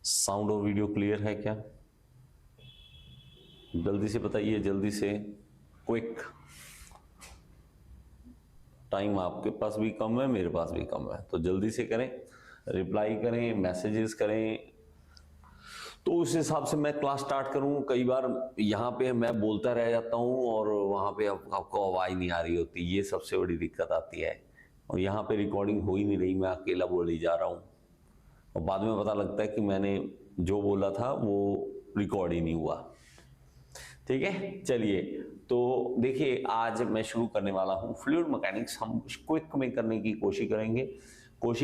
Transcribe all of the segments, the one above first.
Sound और video clear है क्या? जल्दी से बताइए, जल्दी से, क्विक। टाइम आपके पास भी कम है, मेरे पास भी कम है, तो जल्दी से करें, रिप्लाई करें, मैसेजेस करें, तो उस हिसाब से मैं क्लास स्टार्ट करूं। कई बार यहाँ पे मैं बोलता रह जाता हूं और वहां पे आपको आवाज नहीं आ रही होती, ये सबसे बड़ी दिक्कत आती है। और यहाँ पे रिकॉर्डिंग हो ही नहीं रही, मैं अकेला बोली जा रहा हूं और बाद में पता लगता है कि मैंने जो बोला था वो रिकॉर्ड ही नहीं हुआ। ठीक है, चलिए, तो देखिए आज मैं शुरू करने वाला हूं फ्लूइड मैकेनिक्स। हम क्विक में करने की कोशिश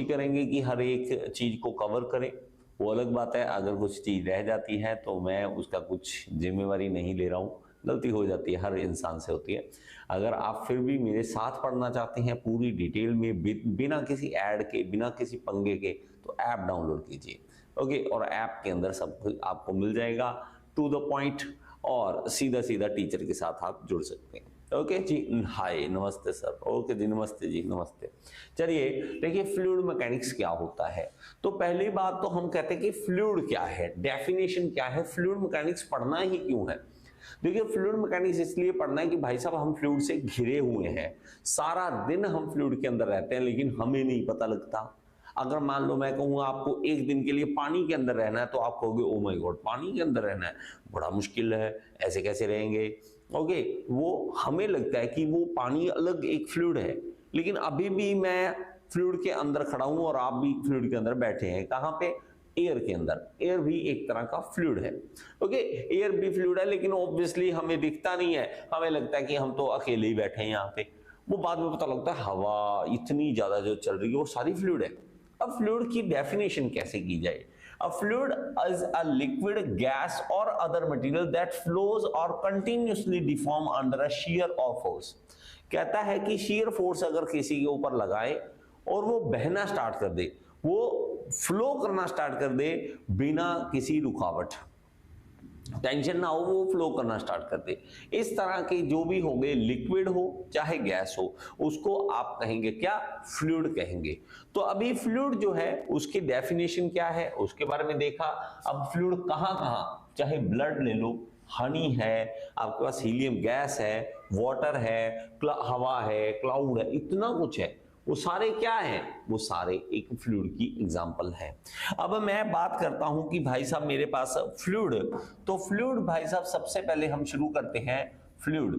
करेंगे कि हर एक चीज को कवर करें। वो अलग बात है, अगर कुछ चीज रह जाती है तो मैं उसका कुछ जिम्मेवारी नहीं ले रहा हूं, गलती हो जाती है, हर इंसान से होती है। अगर आप फिर भी मेरे साथ पढ़ना चाहते हैं पूरी डिटेल में, बिना किसी ऐड के, बिना किसी पंगे के, तो ऐप डाउनलोड कीजिए। ओके, और ऐप के अंदर सब कुछ आपको मिल जाएगा, टू द पॉइंट, और सीधा सीधा टीचर के साथ आप जुड़ सकते हैं। ओके जी, हाय, नमस्ते सर। ओके जी, नमस्ते जी, नमस्ते। चलिए देखिए, फ्लूइड मैकेनिक्स क्या होता है। तो पहली बात तो हम कहते हैं कि फ्लूइड क्या है, डेफिनेशन क्या है, फ्लूइड मैकेनिक्स पढ़ना ही क्यों है। देखिए, फ्लूइड मैकेनिक्स इसलिए पढ़ना है कि भाई साहब हम फ्लूइड से घिरे हुए हैं, सारा दिन हम फ्लूइड के अंदर रहते हैं, लेकिन हमें नहीं पता लगता। अगर मान लो मैं कहूँ आपको एक दिन के लिए पानी के अंदर रहना है, तो आप कहोगे ओ माय गॉड, पानी के अंदर रहना है, बड़ा मुश्किल है, ऐसे कैसे रहेंगे। ओके, वो हमें लगता है कि वो पानी अलग एक फ्लूइड है, लेकिन अभी भी मैं फ्लूइड के अंदर खड़ा हूं और आप भी फ्लूइड के अंदर बैठे हैं। कहां पे? एयर के अंदर। एयर भी एक तरह का फ्लूइड है। ओके, एयर भी फ्लूइड है, लेकिन ऑब्वियसली हमें दिखता नहीं है, हमें लगता है कि हम तो अकेले ही बैठे हैं यहाँ पे। वो बाद में पता लगता है हवा इतनी ज्यादा जो चल रही है वो सारी फ्लूइड है। अब फ्लूइड की डेफिनेशन कैसे की जाए? A fluid is a liquid, gas or other material that flows or continuously deform under a shear or force। कहता है कि shear force अगर किसी के ऊपर लगाए और वो बहना स्टार्ट कर दे, वो फ्लो करना स्टार्ट कर दे बिना किसी रुकावट, टेंशन ना हो, वो फ्लो करना स्टार्ट कर दे, इस तरह के जो भी हो गए, लिक्विड हो चाहे गैस हो, उसको आप कहेंगे क्या? फ्लूइड कहेंगे। तो अभी फ्लूइड जो है उसकी डेफिनेशन क्या है उसके बारे में देखा। अब फ्लूइड कहां कहां, चाहे ब्लड ले लो, हनी है, आपके पास हीलियम गैस है, वाटर है, हवा है, क्लाउड है, इतना कुछ है, वो सारे क्या हैं? वो सारे एक फ्लूइड की एग्जांपल है। अब मैं बात करता हूं कि भाई साहब मेरे पास फ्लूइड, तो फ्लूइड भाई साहब सबसे पहले हम शुरू करते हैं फ्लूइड।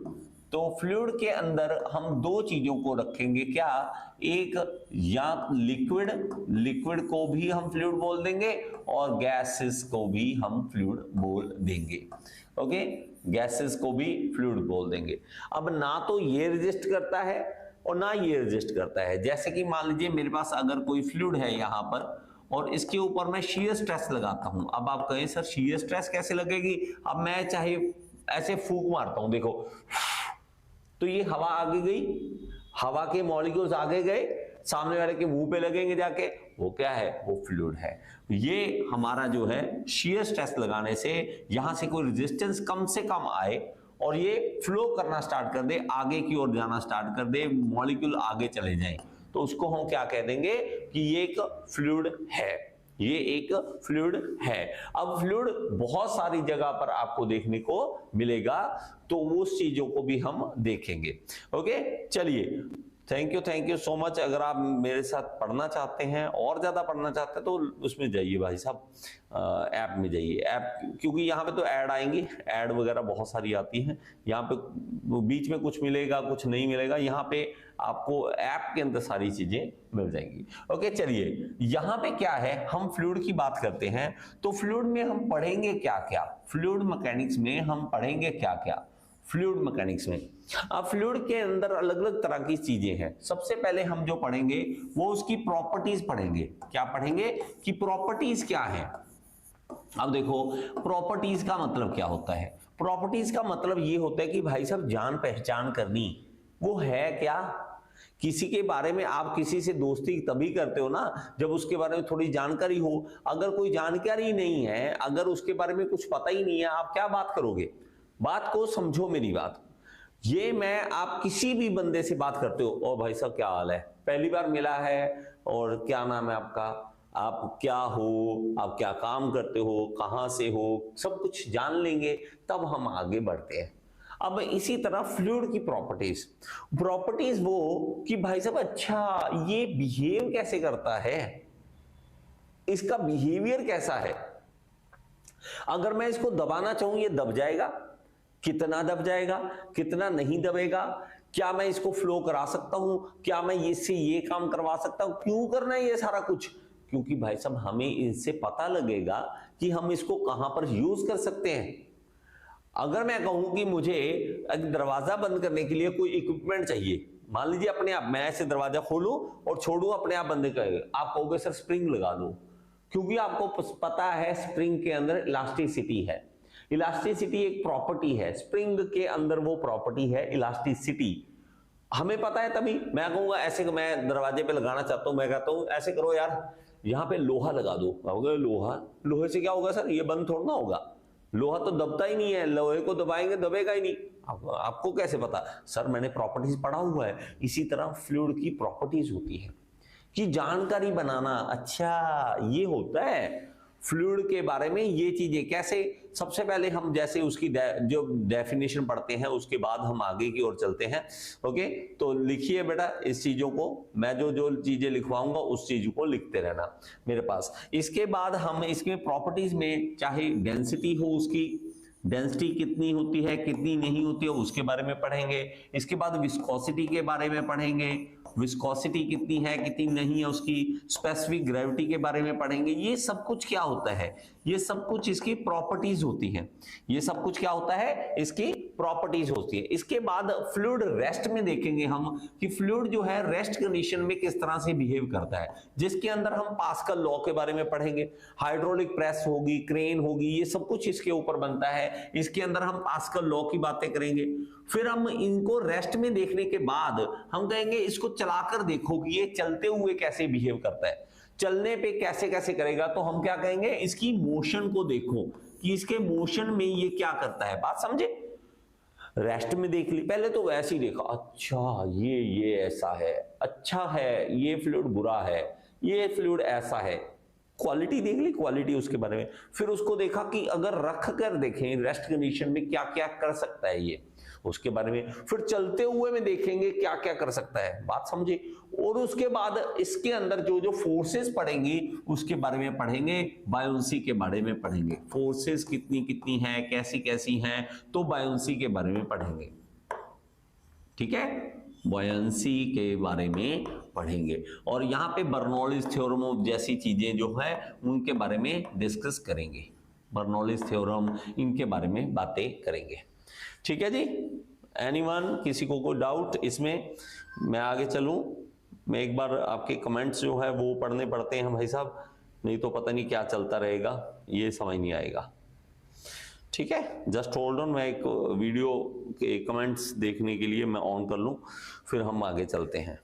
तो फ्लूइड के अंदर हम दो चीजों को रखेंगे, क्या? एक या लिक्विड को भी हम फ्लूइड बोल देंगे और गैसेस को भी हम फ्लूइड बोल देंगे। ओके, गैसेस को भी फ्लूइड बोल देंगे। अब ना तो ये रेजिस्ट करता है और ना ये रेजिस्ट करता है। जैसे कि मान लीजिए मेरे पास अगर कोई फ्लूइड है यहां पर और इसके ऊपर मैं शीयर स्ट्रेस लगाता हूं। अब आप कहें सर शीयर स्ट्रेस कैसे लगेगी? अब मैं चाहे ऐसे फूंक मारता हूं, देखो, तो ये हवा आगे गई, हवा के मॉलिक्यूल्स आगे गए, सामने वाले के मुंह पे लगेंगे जाके, वो क्या है? वो फ्लूइड है। ये हमारा जो है शीयर स्ट्रेस लगाने से यहां से कोई रेजिस्टेंस कम से कम आए और ये फ्लो करना स्टार्ट कर दे, आगे की ओर जाना स्टार्ट कर दे, मॉलिक्यूल आगे चले जाएं, तो उसको हम क्या कह देंगे कि ये एक फ्लूइड है, ये एक फ्लूइड है। अब फ्लूइड बहुत सारी जगह पर आपको देखने को मिलेगा, तो उस चीजों को भी हम देखेंगे। ओके, चलिए, थैंक यू सो मच। अगर आप मेरे साथ पढ़ना चाहते हैं और ज्यादा पढ़ना चाहते हैं तो उसमें जाइए भाई साहब, ऐप में जाइए। ऐप, क्योंकि यहाँ पे तो ऐड आएंगी, ऐड वगैरह बहुत सारी आती हैं, यहाँ पे बीच में कुछ मिलेगा कुछ नहीं मिलेगा, यहाँ पे आपको ऐप के अंदर सारी चीजें मिल जाएंगी। ओके, चलिए, यहाँ पे क्या है, हम फ्लूइड की बात करते हैं, तो फ्लूइड में हम पढ़ेंगे क्या क्या, फ्लूइड मैकेनिक्स में हम पढ़ेंगे क्या क्या फ्लूइड मैकेनिक्स में। अब फ्लूइड के अंदर अलग अलग तरह की चीजें हैं। सबसे पहले हम जो पढ़ेंगे वो उसकी प्रॉपर्टीज पढ़ेंगे। क्या पढ़ेंगे? कि प्रॉपर्टीज क्या है। अब देखो, प्रॉपर्टीज का मतलब क्या होता है? प्रॉपर्टीज का मतलब ये होता है कि भाई साहब जान पहचान करनी, वो है क्या? किसी के बारे में आप किसी से दोस्ती तभी करते हो ना जब उसके बारे में थोड़ी जानकारी हो। अगर कोई जानकारी नहीं है, अगर उसके बारे में कुछ पता ही नहीं है, आप क्या बात करोगे? बात को समझो मेरी बात। ये मैं आप किसी भी बंदे से बात करते हो, ओ भाई साहब क्या हाल है, पहली बार मिला है और क्या नाम है आपका, आप क्या हो, आप क्या काम करते हो, कहां से हो, सब कुछ जान लेंगे, तब हम आगे बढ़ते हैं। अब इसी तरह फ्लूइड की प्रॉपर्टीज वो कि भाई साहब अच्छा ये बिहेव कैसे करता है, इसका बिहेवियर कैसा है। अगर मैं इसको दबाना चाहूं ये दब जाएगा, कितना दब जाएगा, कितना नहीं दबेगा, क्या मैं इसको फ्लो करा सकता हूं, क्या मैं इससे ये काम करवा सकता हूं, क्यों करना है ये सारा कुछ, क्योंकि भाई साहब हमें इससे पता लगेगा कि हम इसको कहां पर यूज कर सकते हैं। अगर मैं कहूं कि मुझे एक दरवाजा बंद करने के लिए कोई इक्विपमेंट चाहिए, मान लीजिए अपने आप मैं ऐसे दरवाजा खोलूं और छोड़ू अपने आप बंद करेगा, आप कहोगे सर स्प्रिंग लगा दो, क्योंकि आपको पता है स्प्रिंग के अंदर इलास्टिसिटी है। इलास्टिसिटी एक प्रॉपर्टी है, स्प्रिंग के अंदर वो प्रॉपर्टी है इलास्टिसिटी, हमें पता है। तभी मैं कहूंगा ऐसे, मैं दरवाजे पे लगाना चाहता हूं, मैं कहता हूं ऐसे करो यार, यहां पे लोहा लगा दो, लोहा, लोहे से क्या होगा सर, ये बंद थोड़ा ना होगा, लोहा तो दबता ही नहीं है, लोहे को दबाएंगे दबेगा ही नहीं। आपको कैसे पता, सर मैंने प्रॉपर्टीज पढ़ा हुआ है। इसी तरह फ्लूइड की प्रॉपर्टीज होती है कि जानकारी बनाना, अच्छा ये होता है फ्लूइड के बारे में, ये चीजें कैसे। सबसे पहले हम जैसे उसकी जो डेफिनेशन पढ़ते हैं, उसके बाद हम आगे की ओर चलते हैं। ओके, तो लिखिए बेटा इस चीजों को, मैं जो जो चीजें लिखवाऊंगा उस चीज को लिखते रहना मेरे पास। इसके बाद हम इसके प्रॉपर्टीज में चाहे डेंसिटी हो, उसकी डेंसिटी कितनी होती है कितनी नहीं होती है उसके बारे में पढ़ेंगे। इसके बाद विस्कोसिटी के बारे में पढ़ेंगे, विस्कोसिटी कितनी है कितनी नहीं है उसकी, स्पेसिफिक ग्रेविटी के बारे में पढ़ेंगे। ये सब कुछ क्या होता है, ये सब कुछ इसकी प्रॉपर्टीज होती हैं, ये सब कुछ क्या होता है, इसकी प्रॉपर्टीज होती है। इसके बाद फ्लूइड रेस्ट में देखेंगे हम कि फ्लूइड जो है रेस्ट कंडीशन में किस तरह से बिहेव करता है, जिसके अंदर हम पास्कल लॉ के बारे में पढ़ेंगे। हाइड्रोलिक प्रेस होगी, क्रेन होगी, ये सब कुछ इसके ऊपर बनता है, इसके अंदर हम पास्कल लॉ की बातें करेंगे। फिर हम इनको रेस्ट में देखने के बाद हम कहेंगे इसको चलाकर देखो कि ये चलते हुए कैसे बिहेव करता है, चलने पे कैसे कैसे करेगा। तो हम क्या कहेंगे, इसकी मोशन को देखो कि इसके मोशन में ये क्या करता है। बात समझे, रेस्ट में देख ली, पहले तो वैसे ही देखा, अच्छा ये ऐसा है, अच्छा है ये फ्लूइड बुरा है, ये फ्लूइड ऐसा है, क्वालिटी देख ली, क्वालिटी उसके बारे में। फिर उसको देखा कि अगर रख कर देखें रेस्ट कंडीशन में क्या क्या कर सकता है ये, उसके बारे में। फिर चलते हुए में देखेंगे क्या क्या कर सकता है, बात समझे। और उसके बाद इसके अंदर जो जो फोर्सेस पढ़ेंगी उसके बारे में पढ़ेंगे, बायोन्सी के बारे में पढ़ेंगे, फोर्सेस कितनी कितनी है कैसी कैसी हैं, तो बायोन्सी के बारे में पढ़ेंगे। ठीक है, बॉयंसी के बारे में पढ़ेंगे। और यहां पे बर्नौलीज थ्योरम जैसी चीजें जो है उनके बारे में डिस्कस करेंगे, बर्नौलीज थ्योरम इनके बारे में बातें करेंगे। ठीक है जी, एनीवन, किसी को कोई डाउट इसमें, मैं आगे चलूं। मैं एक बार आपके कमेंट्स जो है वो पढ़ने पड़ते हैं भाई साहब, नहीं तो पता नहीं क्या चलता रहेगा, ये समझ नहीं आएगा। ठीक है, जस्ट होल्ड ऑन, मैं एक वीडियो के कमेंट्स देखने के लिए मैं ऑन कर लूं, फिर हम आगे चलते हैं।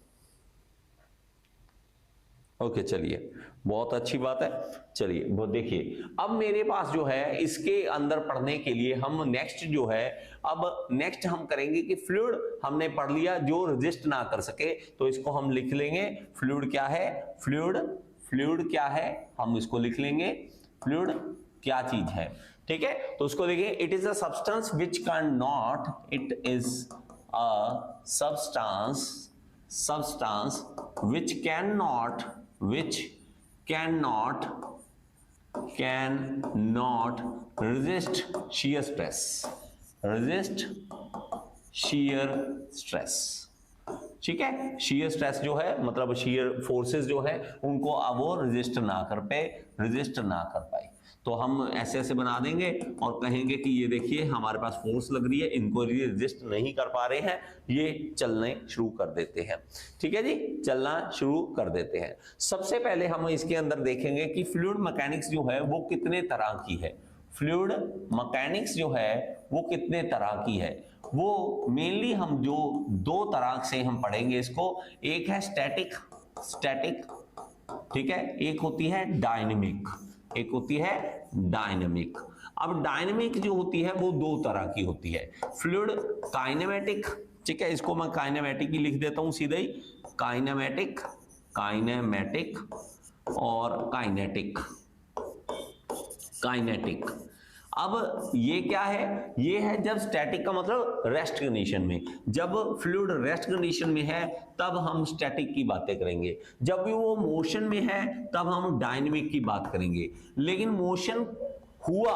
ओके चलिए, बहुत अच्छी बात है। चलिए वो देखिए, अब मेरे पास जो है इसके अंदर पढ़ने के लिए हम नेक्स्ट जो है, अब नेक्स्ट हम करेंगे कि फ्लूइड हमने पढ़ लिया जो रेजिस्ट ना कर सके, तो इसको हम लिख लेंगे फ्लूइड क्या है, फ्लूइड क्या है, हम इसको लिख लेंगे फ्लूइड क्या चीज है। ठीक है, तो उसको देखिए, it is a substance which can not, it is a substance which cannot resist shear stress। ठीक है, shear stress जो है मतलब shear forces जो है उनको अब वो रेजिस्ट ना कर पाए, तो हम ऐसे ऐसे बना देंगे और कहेंगे कि ये देखिए हमारे पास फोर्स लग रही है, इनको रेजिस्ट नहीं कर पा रहे हैं, ये चलने शुरू कर देते हैं। ठीक है जी, चलना शुरू कर देते हैं। सबसे पहले हम इसके अंदर देखेंगे कि फ्लूइड मैकेनिक्स जो है वो कितने तरह की है, फ्लूइड मैकेनिक्स जो है वो कितने तरह की है, वो मेनली हम जो दो तरह से हम पढ़ेंगे इसको। एक है स्टैटिक, ठीक है, एक होती है डायनेमिक, एक होती है डायनेमिक। अब डायनेमिक जो होती है वो दो तरह की होती है, फ्लूइड काइनेमेटिक, ठीक है, इसको मैं काइनेमेटिक ही लिख देता हूं सीधे ही, काइनेमेटिक और काइनेटिक। काइनेटिक, अब ये क्या है, ये है जब स्टैटिक का मतलब रेस्ट कंडीशन में, जब फ्लूइड रेस्ट कंडीशन में है तब हम स्टैटिक की बातें करेंगे, जब भी वो मोशन में है तब हम डायनेमिक की बात करेंगे। लेकिन मोशन हुआ,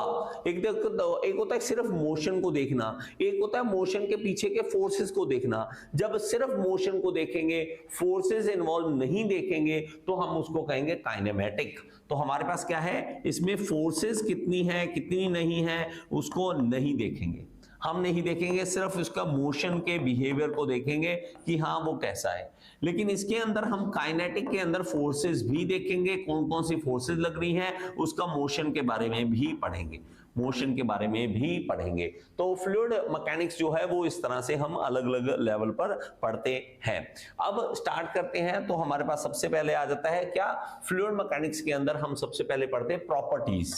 एक होता है सिर्फ मोशन को देखना, एक होता है मोशन के पीछे के फोर्सेस को देखना। जब सिर्फ मोशन को देखेंगे, फोर्सेस इन्वॉल्व नहीं देखेंगे, तो हम उसको कहेंगे काइनेमेटिक। तो हमारे पास क्या है, इसमें फोर्सेस कितनी है कितनी नहीं है उसको नहीं देखेंगे, हम नहीं देखेंगे, सिर्फ उसका मोशन के बिहेवियर को देखेंगे कि हाँ वो कैसा है। लेकिन इसके अंदर हम काइनेटिक के अंदर फोर्सेस भी देखेंगे, कौन कौन सी फोर्सेस लग रही हैं, उसका मोशन के बारे में भी पढ़ेंगे, मोशन के बारे में भी पढ़ेंगे। तो फ्लूइड मैकेनिक्स जो है वो इस तरह से हम अलग अलग लेवल पर पढ़ते हैं। अब स्टार्ट करते हैं। तो हमारे पास सबसे पहले आ जाता है क्या, फ्लूइड मैकेनिक्स के अंदर हम सबसे पहले पढ़ते हैं प्रॉपर्टीज।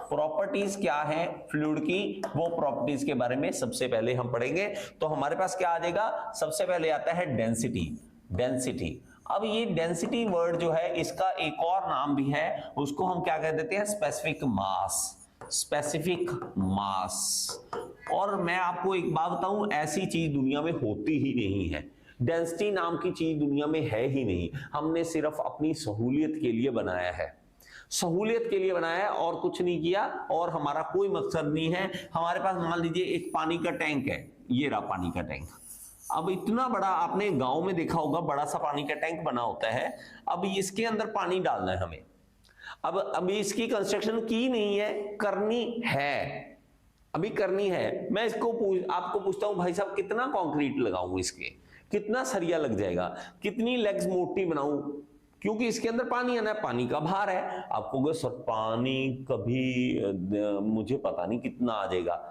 प्रॉपर्टीज क्या है फ्लूइड की, वो प्रॉपर्टीज के बारे में सबसे पहले हम पढ़ेंगे। तो हमारे पास क्या आ जाएगा, सबसे पहले आता है डेंसिटी। अब ये डेंसिटी वर्ड जो है इसका एक और नाम भी है, उसको हम क्या कह देते हैं, स्पेसिफिक मास। और मैं आपको एक बात बताऊं, ऐसी चीज दुनिया में होती ही नहीं है, डेंसिटी नाम की चीज दुनिया में है ही नहीं। हमने सिर्फ अपनी सहूलियत के लिए बनाया है, सहूलियत के लिए बनाया है और कुछ नहीं किया, और हमारा कोई मकसद नहीं है। हमारे पास मान लीजिए एक पानी का टैंक है, ये रहा पानी का टैंक। अब इतना बड़ा, आपने गांव में देखा होगा बड़ा सा पानी का टैंक बना होता है। अब इसके अंदर पानी डालना है हमें। अब अभी इसकी कंस्ट्रक्शन की नहीं है, करनी है, अभी करनी है। मैं इसको आपको पूछता हूं भाई साहब कितना कंक्रीट लगाऊं, इसके कितना सरिया लग जाएगा, कितनी लेग्स मोटी बनाऊं, क्योंकि इसके अंदर पानी आना है, पानी का भार है। आपको सर पानी कभी मुझे पता नहीं कितना आ जाएगा,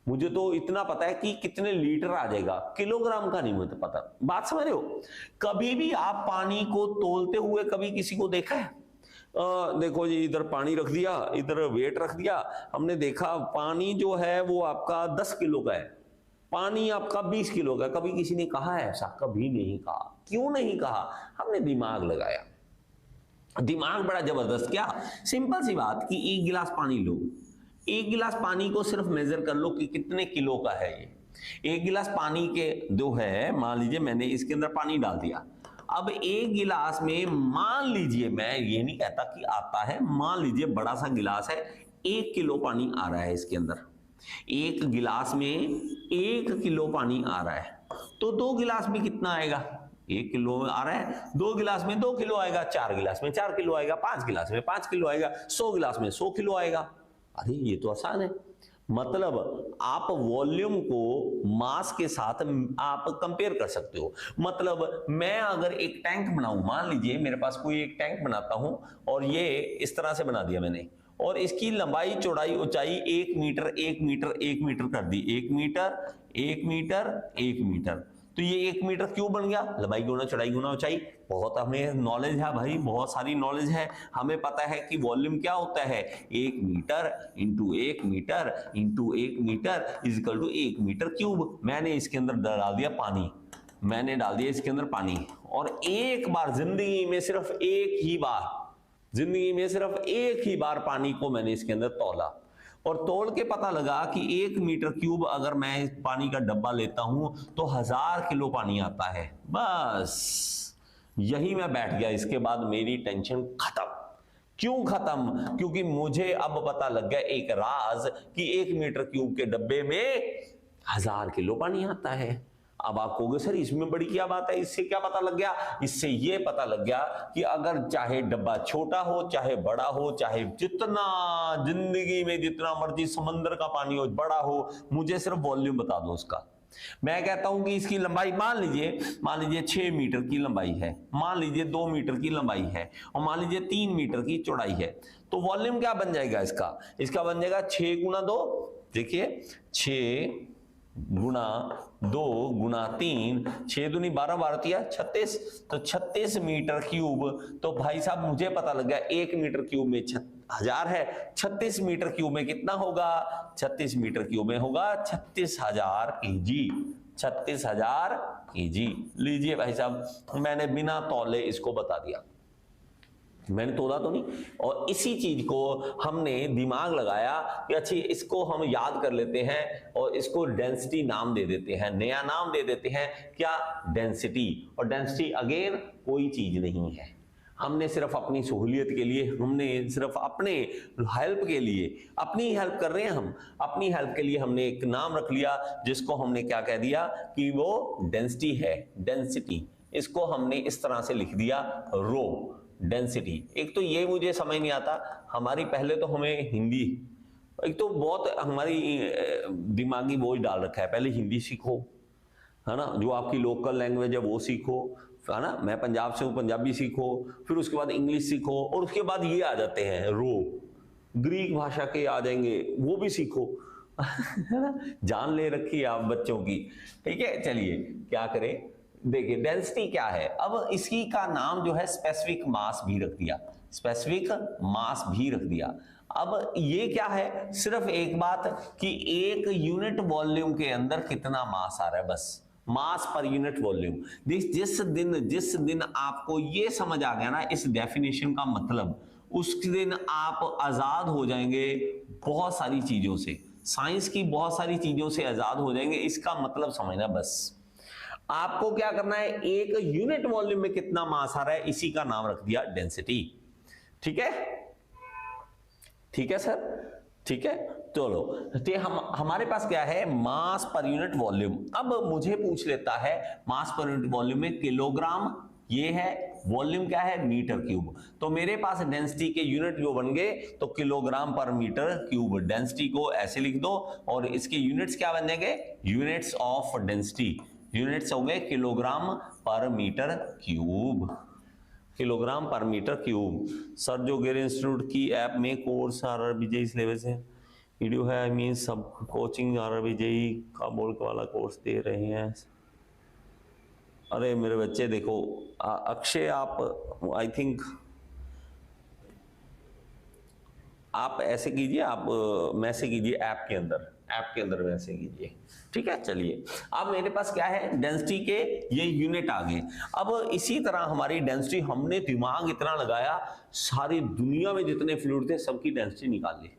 मुझे तो इतना पता है कि कितने लीटर आ जाएगा, किलोग्राम का नहीं मुझे पता। बात समझ रहे हो, कभी भी आप पानी को तोलते हुए कभी किसी को देखा है? देखो जी, इधर पानी रख दिया, इधर वेट रख दिया, हमने देखा पानी जो है वो आपका 10 किलो का है, पानी आपका 20 किलो का। कभी किसी ने कहा है ऐसा? कभी नहीं कहा। क्यों नहीं कहा? हमने दिमाग लगाया, दिमाग बड़ा जबरदस्त। क्या सिंपल सी बात कि एक गिलास पानी लो, एक गिलास पानी को सिर्फ मेजर कर लो कि कितने किलो का है ये। एक गिलास पानी के जो है, मान लीजिए मैंने इसके अंदर पानी डाल दिया। अब एक गिलास में मान लीजिए, मैं ये नहीं कहता कि आता है, मान लीजिए बड़ा सा गिलास है, 1 किलो पानी आ रहा है इसके अंदर। एक गिलास में 1 किलो पानी आ रहा है, तो 2 गिलास में कितना आएगा? 1 किलो आ रहा है, 2 गिलास में 2 किलो आएगा, 4 गिलास में 4 किलो आएगा, 5 गिलास में 5 किलो आएगा, 100 गिलास में 100 किलो आएगा। अरे ये तो आसान है। मतलब आप वॉल्यूम को मास के साथ आप कंपेयर कर सकते हो। मतलब मैं अगर एक टैंक बनाऊं, मान लीजिए मेरे पास कोई एक टैंक बनाता हूं, और ये इस तरह से बना दिया मैंने, और इसकी लंबाई चौड़ाई ऊंचाई 1 मीटर 1 मीटर 1 मीटर कर दी, 1 मीटर 1 मीटर 1 मीटर, तो ये 1 मीटर क्यों बन गया? लंबाई गुना चौड़ाई गुना ऊंचाई। बहुत हमें नॉलेज है भाई, बहुत सारी नॉलेज है, हमें पता है कि वॉल्यूम क्या होता है, 1 metre into 1 metre into 1 metre is equal to 1 metre cube. मैंने इसके अंदर डाल दिया पानी, मैंने डाल दिया इसके अंदर पानी, और एक बार जिंदगी में सिर्फ एक ही बार, जिंदगी में सिर्फ एक ही बार पानी को मैंने इसके अंदर तौला, और तोड़ के पता लगा कि 1 मीटर क्यूब अगर मैं पानी का डब्बा लेता हूं तो 1000 किलो पानी आता है। बस यही मैं बैठ गया, इसके बाद मेरी टेंशन खत्म। क्यों खत्म? क्योंकि मुझे अब पता लग गया एक राज कि 1 मीटर क्यूब के डब्बे में 1000 किलो पानी आता है। अब आप कहोगे सर इसमें बड़ी क्या बात है, इससे क्या पता लग गया? इससे ये पता लग गया कि अगर चाहे डब्बा छोटा हो चाहे बड़ा हो, चाहे जितना जिंदगी में जितना मर्जी समंदर का पानी हो, बड़ा हो, मुझे सिर्फ वॉल्यूम बता दो उसका। मैं कहता हूं कि इसकी लंबाई मान लीजिए 6 मीटर की लंबाई है, मान लीजिए 2 मीटर की लंबाई है, और मान लीजिए 3 मीटर की चौड़ाई है, तो वॉल्यूम क्या बन जाएगा इसका बन जाएगा 6 गुना 2, देखिए 6 गुना 2 गुना 3, 6 दूनी 12, 12 36, तो 36 मीटर क्यूब। तो भाई साहब मुझे पता लग गया 1 मीटर क्यूब में 1000 है, 36 मीटर क्यूब में कितना होगा? 36 मीटर क्यूब में होगा 36,000 केजी, 36,000 केजी। लीजिए भाई साहब, मैंने बिना तौले इसको बता दिया। मैंने तोड़ा तो नहीं। और इसी चीज को हमने दिमाग लगाया कि अच्छी इसको हम याद कर लेते हैं और इसको डेंसिटी नाम दे देते हैं, नया नाम दे देते हैं, क्या, डेंसिटी। और डेंसिटी अगेन कोई चीज नहीं है, हमने सिर्फ अपनी सहूलियत के लिए, हमने सिर्फ अपने हेल्प के लिए, अपनी हेल्प कर रहे हैं हम, अपनी हेल्प के लिए हमने एक नाम रख लिया जिसको हमने क्या कह दिया कि वो डेंसिटी है, डेंसिटी। इसको हमने इस तरह से लिख दिया रो, डेंसिटी। एक तो ये मुझे समझ नहीं आता, हमारी पहले तो हमें हिंदी, एक तो बहुत हमारी दिमागी बोझ डाल रखा है, पहले हिंदी सीखो, है ना, जो आपकी लोकल लैंग्वेज है वो सीखो, है ना, मैं पंजाब से हूँ, पंजाबी सीखो, फिर उसके बाद इंग्लिश सीखो, और उसके बाद ये आ जाते हैं रो, ग्रीक भाषा के आ जाएंगे, वो भी सीखो, है ना, जान ले रखी है आप बच्चों की। ठीक है, चलिए क्या करें, देखिए डेंसिटी क्या है। अब इसी का नाम जो है स्पेसिफिक मास भी रख दिया, स्पेसिफिक मास भी रख दिया। अब ये क्या है, सिर्फ एक बात कि एक यूनिट वॉल्यूम के अंदर कितना मास आ रहा है, बस मास पर यूनिट वॉल्यूम। जिस दिन आपको ये समझ आ गया ना इस डेफिनेशन का मतलब, उस दिन आप आजाद हो जाएंगे बहुत सारी चीजों से, साइंस की बहुत सारी चीजों से आजाद हो जाएंगे। इसका मतलब समझना, बस आपको क्या करना है, एक यूनिट वॉल्यूम में कितना मास आ रहा है, इसी का नाम रख दिया डेंसिटी। ठीक है, ठीक है सर, ठीक है, चलो। तो हमारे पास क्या है, मास पर यूनिट वॉल्यूम। अब मुझे पूछ लेता है मास पर यूनिट वॉल्यूम में किलोग्राम, ये है, वॉल्यूम क्या है, मीटर क्यूब। तो मेरे पास डेंसिटी के यूनिट जो बन गए तो किलोग्राम पर मीटर क्यूब। डेंसिटी को ऐसे लिख दो और इसके यूनिट्स क्या बन जाएंगे, यूनिट्स ऑफ डेंसिटी, यूनिट्स हो गए किलोग्राम पर मीटर क्यूब, किलोग्राम पर मीटर क्यूब। सर जो गिर इंस्टीट्यूट की ऐप में कोर्स RRB JEE सिलेबस है, वीडियो है, आई मीन सब कोचिंग RRB JEE का बोर्ड वाला कोर्स दे रहे हैं। अरे मेरे बच्चे देखो, अक्षय आप आई थिंक आप ऐसे कीजिए, आप मैसेज कीजिए ऐप के अंदर मैसेज कीजिए। ठीक है, चलिए अब मेरे पास क्या है, डेंसिटी के ये यूनिट आ गए। अब इसी तरह हमारी डेंसिटी, हमने दिमाग इतना लगाया, सारी दुनिया में जितने फ्लूइड थे सबकी डेंसिटी निकाल ली,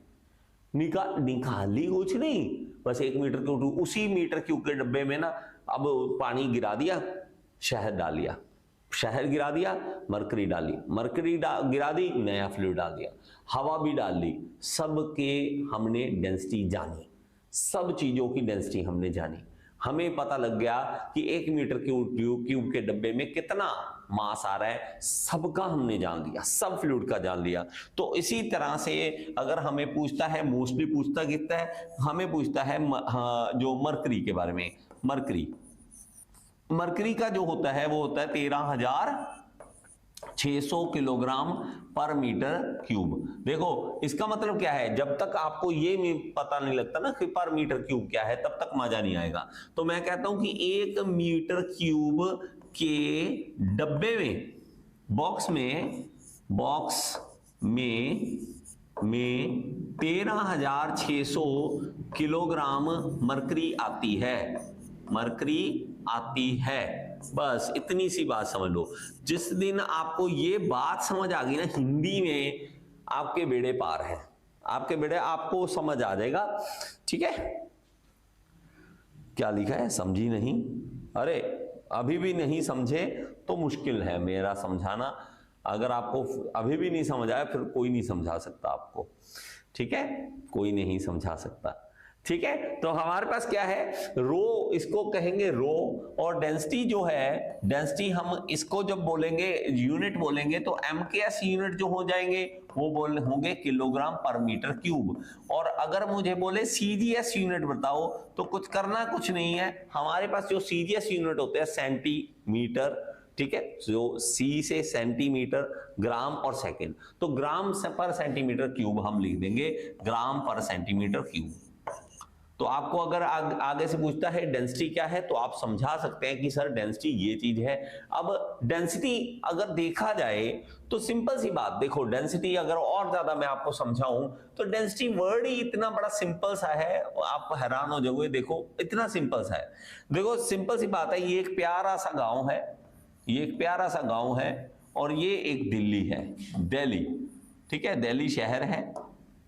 निकाली कुछ नहीं, बस 1 मीटर क्यूब, उसी मीटर क्यूब के डब्बे में ना अब पानी गिरा दिया, शहद डाल दिया, शहद गिरा दिया, मरकरी डाली, मरकरी गिरा दी, नया फ्लूइड डाल दिया, हवा भी डाल दी, सबके हमने डेंसिटी जानी, सब चीजों की डेंसिटी हमने जानी। हमें पता लग गया कि 1 मीटर क्यूब के डब्बे में कितना मास आ रहा है, सबका हमने जान लिया, सब फ्लूइड का जान लिया। तो इसी तरह से अगर हमें पूछता है, मोस्टली पूछता कितना है, हमें पूछता है जो मरकरी के बारे में, मरकरी का जो होता है वो होता है 13,600 किलोग्राम पर मीटर क्यूब। देखो इसका मतलब क्या है, जब तक आपको ये पता नहीं लगता ना कि पर मीटर क्यूब क्या है, तब तक मजा नहीं आएगा। तो मैं कहता हूं कि 1 मीटर क्यूब के डब्बे में, बॉक्स में 13,600 किलोग्राम मरकरी आती है, बस इतनी सी बात समझ लो। जिस दिन आपको ये बात समझ आ गई ना, हिंदी में आपके बेड़े पार है, आपको समझ आ जाएगा। ठीक है, क्या लिखा है, समझी नहीं, अरे अभी भी नहीं समझे तो मुश्किल है मेरा समझाना। अगर आपको अभी भी नहीं समझ आया, फिर कोई नहीं समझा सकता आपको। ठीक है, कोई नहीं समझा सकता। ठीक है, तो हमारे पास क्या है, रो, इसको कहेंगे रो। और डेंसिटी जो है, डेंसिटी हम इसको जब बोलेंगे, यूनिट बोलेंगे, तो MKS यूनिट जो हो जाएंगे वो होंगे किलोग्राम पर मीटर क्यूब। और अगर मुझे बोले CGS यूनिट बताओ, तो कुछ नहीं है, हमारे पास जो CGS यूनिट होते हैं सेंटीमीटर। ठीक है, जो C से सेंटीमीटर, ग्राम और सेकंड, तो ग्राम पर सेंटीमीटर क्यूब हम लिख देंगे, ग्राम पर सेंटीमीटर क्यूब। तो आपको अगर आगे से पूछता है डेंसिटी क्या है, तो आप समझा सकते हैं कि सर डेंसिटी ये चीज है। अब डेंसिटी अगर देखा जाए तो सिंपल सी बात, देखो डेंसिटी अगर और ज्यादा मैं आपको समझाऊं तो डेंसिटी वर्ड ही इतना बड़ा सिंपल सा है, आप हैरान हो जाओगे। देखो इतना सिंपल सा है, देखो सिंपल सी बात है, ये एक प्यारा सा गांव है, और ये एक दिल्ली है, दिल्ली, ठीक है, दिल्ली शहर है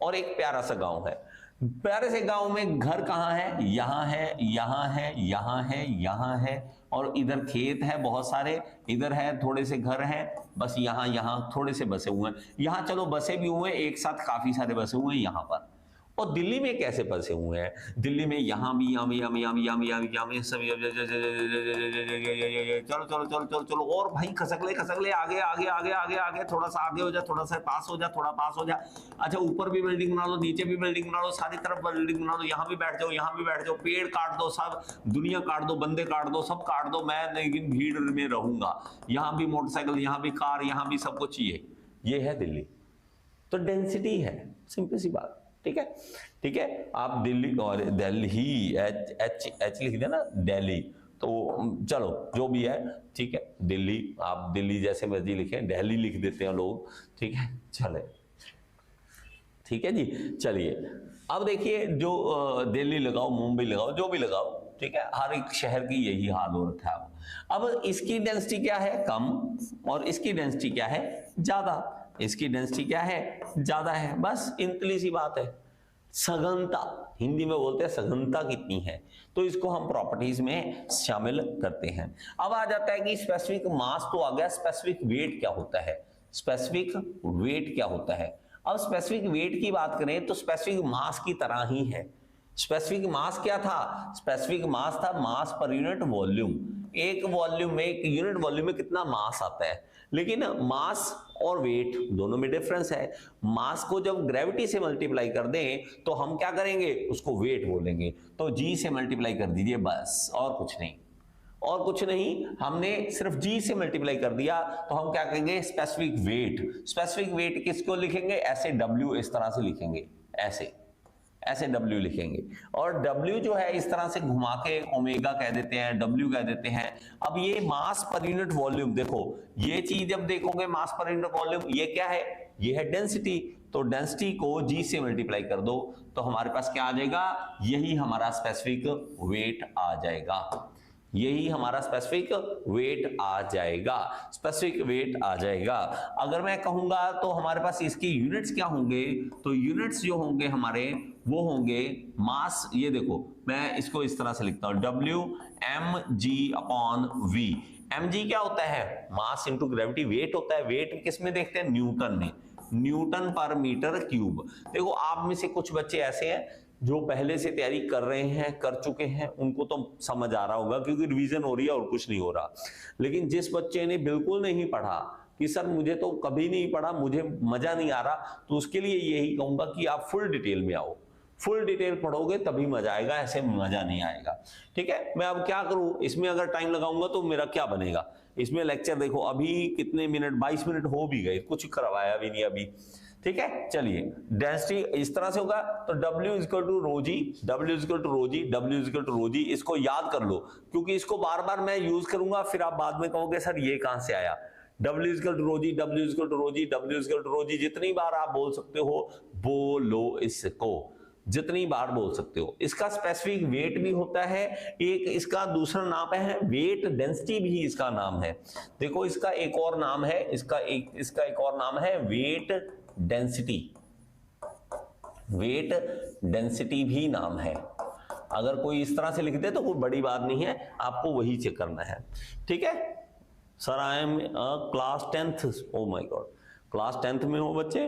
और एक प्यारा सा गांव है। प्यारे से गांव में घर कहाँ है, यहाँ है, यहाँ है, यहाँ है, यहाँ है, और इधर खेत है बहुत सारे, इधर है थोड़े से घर हैं, बस यहाँ यहाँ थोड़े से बसे हुए हैं, यहाँ चलो बसे भी हुए हैं, एक साथ काफी सारे बसे हुए हैं यहाँ पर। और दिल्ली में कैसे बसे हुए हैं, दिल्ली में यहाँ भी सब, चलो चलो चलो चलो चलो, और भाई खसक ले, आगे आगे आगे आगे आगे, थोड़ा सा आगे हो जा, थोड़ा सा पास हो जा, थोड़ा पास हो जा। अच्छा, ऊपर भी बिल्डिंग बना लो, नीचे भी बिल्डिंग बना लो, सारी तरफ बिल्डिंग बना लो, यहाँ भी बैठ जाओ, यहाँ भी बैठ जाओ, पेड़ काट दो, सब दुनिया काट दो, बंदे काट दो, सब काट दो, मैं लेकिन भीड़ में रहूंगा। यहाँ भी मोटरसाइकिल, यहाँ भी कार, यहाँ भी सब कुछ चाहिए। ये है दिल्ली, तो डेंसिटी है, सिंपल सी बात, ठीक है, ठीक है। आप दिल्ली और दिल्ली एच लिख देना, दिल्ली, तो चलो जो भी है, ठीक है, दिल्ली, आप दिल्ली जैसे मर्जी लिखें, दिल्ली लिख देते हैं लोग, ठीक है, चले, ठीक है जी। चलिए अब देखिए, जो दिल्ली लगाओ, मुंबई लगाओ, जो भी लगाओ, ठीक है, हर एक शहर की यही हाल हो रखा है। अब इसकी डेंसिटी क्या है, कम, और इसकी डेंसिटी क्या है, ज्यादा। इसकी डेंसिटी क्या है, ज्यादा है, बस इतनी सी बात है। सघनता, हिंदी में बोलते हैं सघनता कितनी है, तो इसको हम प्रॉपर्टीज में शामिल करते हैं। अब आ जाता है कि स्पेसिफिक मास तो आ गया, स्पेसिफिक वेट क्या होता है, स्पेसिफिक वेट क्या होता है। अब स्पेसिफिक वेट की बात करें तो स्पेसिफिक मास की तरह ही है। स्पेसिफिक मास क्या था, स्पेसिफिक मास था मास पर यूनिट वॉल्यूम। एक वॉल्यूम में, एक यूनिट वॉल्यूम में कितना मास आता है, लेकिन मास और वेट दोनों में डिफरेंस है। मास को जब ग्रेविटी से मल्टीप्लाई कर दें तो हम क्या करेंगे, उसको वेट बोलेंगे, तो जी से मल्टीप्लाई कर दीजिए बस, और कुछ नहीं, और कुछ नहीं। हमने सिर्फ जी से मल्टीप्लाई कर दिया तो हम क्या कहेंगे, स्पेसिफिक वेट। स्पेसिफिक वेट किसको लिखेंगे, ऐसे डब्ल्यू, इस तरह से लिखेंगे, ऐसे ऐसे W लिखेंगे, और W जो है इस तरह से घुमा के ओमेगा कह देते हैं, W कह देते हैं। अब ये मास पर यूनिट वॉल्यूम, देखो ये चीज जब देखोगे मास पर यूनिट वॉल्यूम, ये क्या है, ये है डेंसिटी, तो डेंसिटी को G से मल्टीप्लाई कर दो तो हमारे पास क्या आ जाएगा, यही हमारा स्पेसिफिक वेट आ जाएगा, यही हमारा स्पेसिफिक वेट आ जाएगा, स्पेसिफिक वेट आ जाएगा। अगर मैं कहूंगा तो हमारे पास इसकी यूनिट्स क्या होंगे, तो यूनिट्स जो होंगे हमारे वो होंगे मास, ये देखो मैं इसको इस तरह से लिखता हूं, W mg upon v। mg क्या होता है, मास इंटू ग्रेविटी, वेट होता है। वेट किस में देखते हैं, न्यूटन में, न्यूटन पर मीटर क्यूब। देखो आप में से कुछ बच्चे ऐसे हैं जो पहले से तैयारी कर रहे हैं, कर चुके हैं, उनको तो समझ आ रहा होगा क्योंकि रिवीजन हो रही है और कुछ नहीं हो रहा। लेकिन जिस बच्चे ने बिल्कुल नहीं पढ़ा कि सर मुझे तो कभी नहीं पढ़ा, मुझे मजा नहीं आ रहा, तो उसके लिए यही कहूंगा कि आप फुल डिटेल में आओ, फुल डिटेल पढ़ोगे तभी मजा आएगा, ऐसे मजा नहीं आएगा, ठीक है। मैं अब क्या करूं, इसमें अगर टाइम लगाऊंगा तो मेरा क्या बनेगा, इसमें लेक्चर देखो अभी कितने मिनट, 22 मिनट हो भी गए, कुछ करवाया भी नहीं अभी, ठीक है। चलिए डेंसिटी इस तरह से होगा, तो W equal to rho g, W equal to rho g, W equal to rho g, इसको याद कर लो क्योंकि इसको बार बार मैं यूज करूंगा, फिर आप बाद में कहोगे सर ये कहां से आया। W equal to rho g, W equal to rho g, W equal to rho g, जितनी बार आप बोल सकते हो बोलो इसको, जितनी बार बोल सकते हो। इसका स्पेसिफिक वेट भी होता है, एक इसका दूसरा नाम है वेट डेंसिटी भी इसका नाम है। देखो इसका एक और नाम है, इसका एक और नाम है वेट डेंसिटी, वेट डेंसिटी भी नाम है। अगर कोई इस तरह से लिख दे तो कोई बड़ी बात नहीं है, आपको वही चेक करना है, ठीक है। Sir I am class 10th, oh my God, class 10th में हो बच्चे,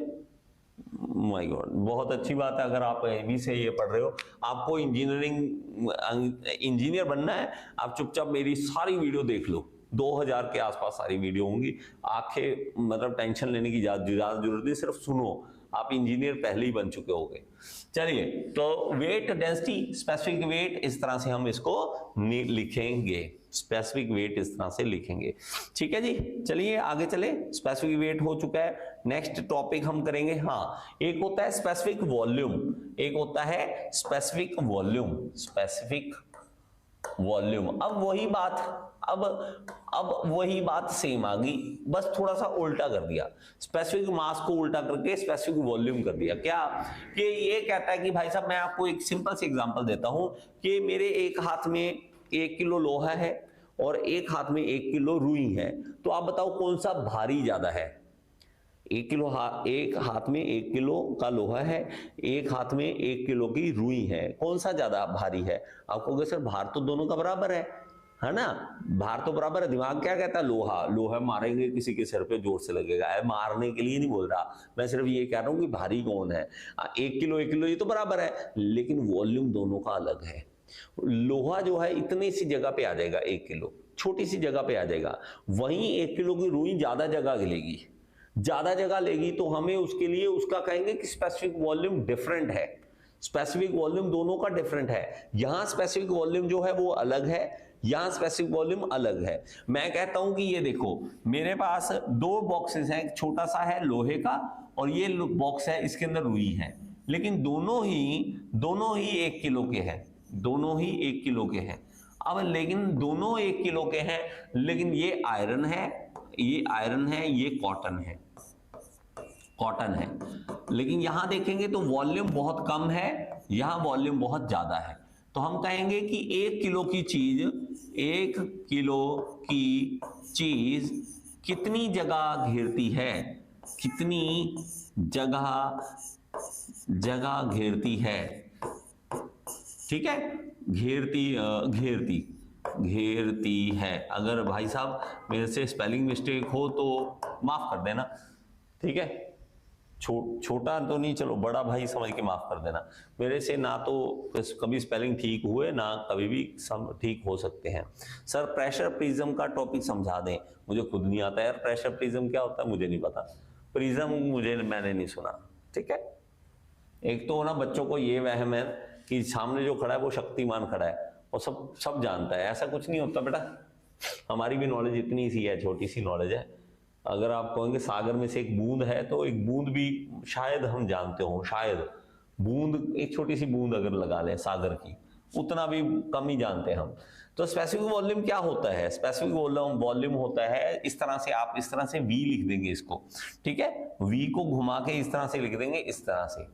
माय गॉड, बहुत अच्छी बात है। अगर आप अभी से ये पढ़ रहे हो, आपको इंजीनियर बनना है, आप चुपचाप मेरी सारी वीडियो देख लो, 2000 के आसपास सारी वीडियो होंगी, आंखें मतलब टेंशन लेने की ज्यादा जरूरत नहीं, सिर्फ सुनो, आप इंजीनियर पहले ही बन चुके होंगे। चलिए, तो वेट डेंसिटी, स्पेसिफिक वेट, इस तरह से हम इसको लिखेंगे, स्पेसिफिक वेट इस तरह से लिखेंगे, ठीक है जी। चलिए आगे चले, स्पेसिफिक वेट हो चुका है, नेक्स्ट टॉपिक हम करेंगे। हाँ, एक होता है स्पेसिफिक वॉल्यूम, एक होता है स्पेसिफिक वॉल्यूम, स्पेसिफिक वॉल्यूम। अब वही बात सेम आ गई, बस थोड़ा सा उल्टा कर दिया, स्पेसिफिक मास को उल्टा करके स्पेसिफिक वॉल्यूम कर दिया। क्या कि ये कहता है कि भाई साहब, मैं आपको एक सिंपल सी एग्जांपल देता हूं कि मेरे एक हाथ में 1 किलो लोहा है और एक हाथ में 1 किलो रुई है, तो आप बताओ कौन सा भारी ज्यादा है? 1 किलो एक हाथ में 1 किलो का लोहा है, एक हाथ में 1 किलो की रुई है, कौन सा ज्यादा भारी है? आप कहोगे सर भार तो दोनों का बराबर है ना, भार तो बराबर है। दिमाग क्या कहता है? लोहा लोहा मारेंगे किसी के सिर पे जोर से लगेगा, मारने के लिए नहीं बोल रहा मैं, सिर्फ ये कह रहा हूं कि भारी कौन है। 1 किलो ये तो बराबर है, लेकिन वॉल्यूम दोनों का अलग है। लोहा जो है इतनी सी जगह पे आ जाएगा, 1 किलो छोटी सी जगह पे आ जाएगा, वहीं 1 किलो की रुई ज्यादा जगह लेगी, ज्यादा जगह लेगी, तो हमें उसके लिए उसका कहेंगे कि स्पेसिफिक वॉल्यूम डिफरेंट है। स्पेसिफिक वॉल्यूम दोनों का डिफरेंट है, यहां स्पेसिफिक वॉल्यूम जो है वो अलग है, यहां स्पेसिफिक वॉल्यूम अलग है। मैं कहता हूं कि ये देखो मेरे पास 2 बॉक्सेस हैं, एक छोटा सा है लोहे का और ये बॉक्स है इसके अंदर रुई है, लेकिन दोनों ही 1 किलो के हैं, दोनों ही 1 किलो के हैं। अब लेकिन दोनों 1 किलो के हैं, लेकिन ये आयरन है, ये कॉटन है, लेकिन यहां देखेंगे तो वॉल्यूम बहुत कम है, यहां वॉल्यूम बहुत ज्यादा है। तो हम कहेंगे कि 1 किलो की चीज कितनी जगह घेरती है, कितनी जगह घेरती है, ठीक है, घेरती है। अगर भाई साहब मेरे से स्पेलिंग मिस्टेक हो तो माफ कर देना, ठीक है, छोटा तो नहीं, चलो बड़ा भाई समझ के माफ कर देना। मेरे से ना तो कभी स्पेलिंग ठीक हुए ना कभी भी ठीक हो सकते हैं। सर प्रेशर प्रिज्म का टॉपिक समझा दें, मुझे खुद नहीं आता यार, प्रेशर प्रिज्म क्या होता है मुझे नहीं पता, प्रिज्म मैंने नहीं सुना, ठीक है। एक तो ना बच्चों को ये वहम है कि सामने जो खड़ा है वो शक्तिमान खड़ा है और सब जानता है, ऐसा कुछ नहीं होता बेटा। हमारी भी नॉलेज इतनी सी है, छोटी सी नॉलेज है। अगर आप कहेंगे सागर में से एक बूंद है, तो एक बूंद भी शायद हम जानते हो, शायद बूंद, एक छोटी सी बूंद अगर लगा लें सागर की, उतना भी कम ही जानते हैं हम। तो स्पेसिफिक वॉल्यूम क्या होता है? स्पेसिफिक वॉल्यूम होता है इस तरह से, आप इस तरह से वी लिख देंगे इसको, ठीक है, वी को घुमा के इस तरह से लिख देंगे, इस तरह से